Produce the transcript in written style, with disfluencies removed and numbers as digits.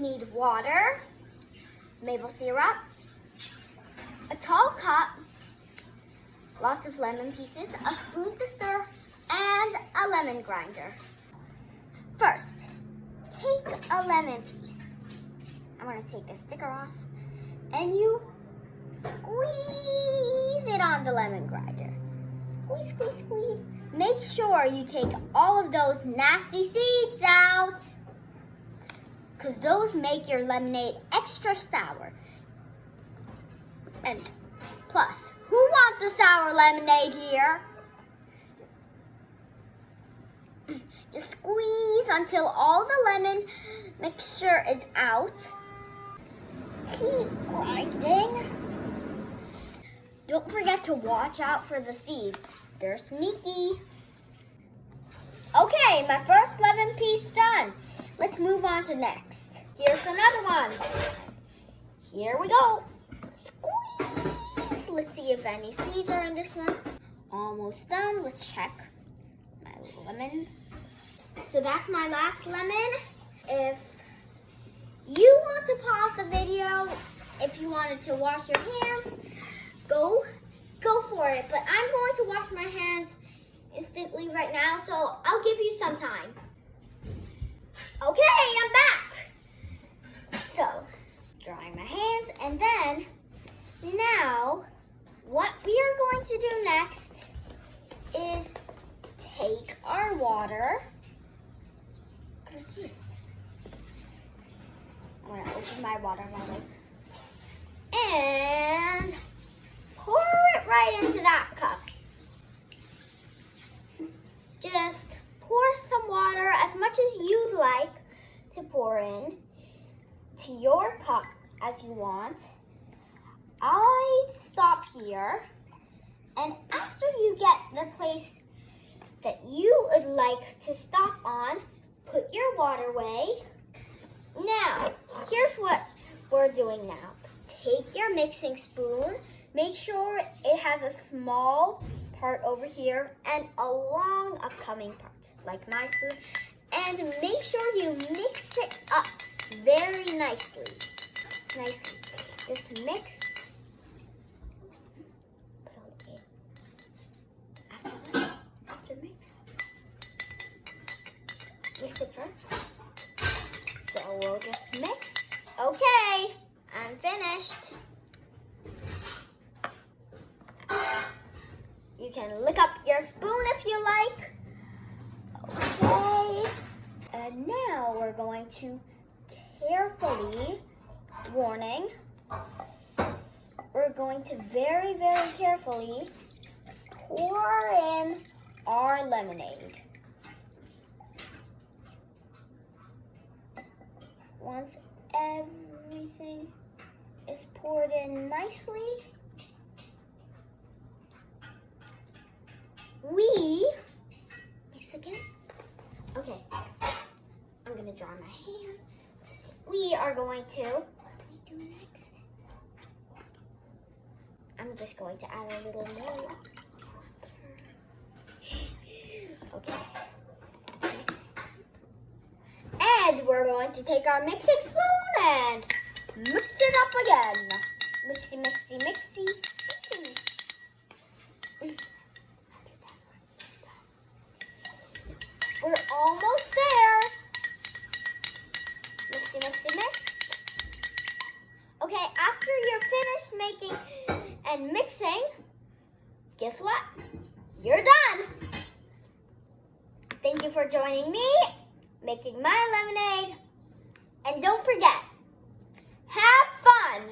need water, maple syrup, a tall cup, lots of lemon pieces, a spoon to stir, and a lemon grinder. First, take a lemon piece. I'm going to take the sticker off, and you squeeze it on the lemon grinder. Squeeze, squeeze, squeeze. Make sure you take all of those nasty seeds out, because those make your lemonade extra sour. And plus, who wants a sour lemonade here? Just squeeze until all the lemon mixture is out. Keep grinding. Don't forget to watch out for the seeds. They're sneaky. Okay, my first lemon piece done. Let's move on to next. Here's another one. Here we go. Squeeze. Let's see if any seeds are in this one. Almost done. Let's check my lemon. So that's my last lemon. If you want to pause the video, if you wanted to wash your hands, go for it. But I'm going to wash my hands instantly right now, so I'll give you some time. Okay, I'm back. So, drying my hands, and then now what we are going to do next is take our water. I'm going to open my water bottle and pour it right into that cup. Just pour some water, as much as you'd like to pour in to your cup as you want. I'd stop here, and after you get the place that you would like to stop on, put your water away. Now, here's what we're doing now. Take your mixing spoon. Make sure it has a small part over here and a long upcoming part, like my spoon. And make sure you mix it up very nicely. Just mix. After mix. Mix it first. So we'll just mix. Okay, I'm finished. You can lick up your spoon if you like. Okay. And now we're going to carefully, warning, we're going to very, very carefully pour in our lemonade. Once everything is poured in nicely, we mix again. Okay, I'm gonna dry my hands. We are going to, what do we do next? I'm just going to add a little more water. Okay. And we're going to take our mixing spoon and mix it up again. Mixy, mixy, mixy, mixy. We're almost there. Mixy, mixy, mix. Okay, after you're finished making and mixing, guess what? You're done. Thank you for joining me, making my lemonade. And don't forget, have fun.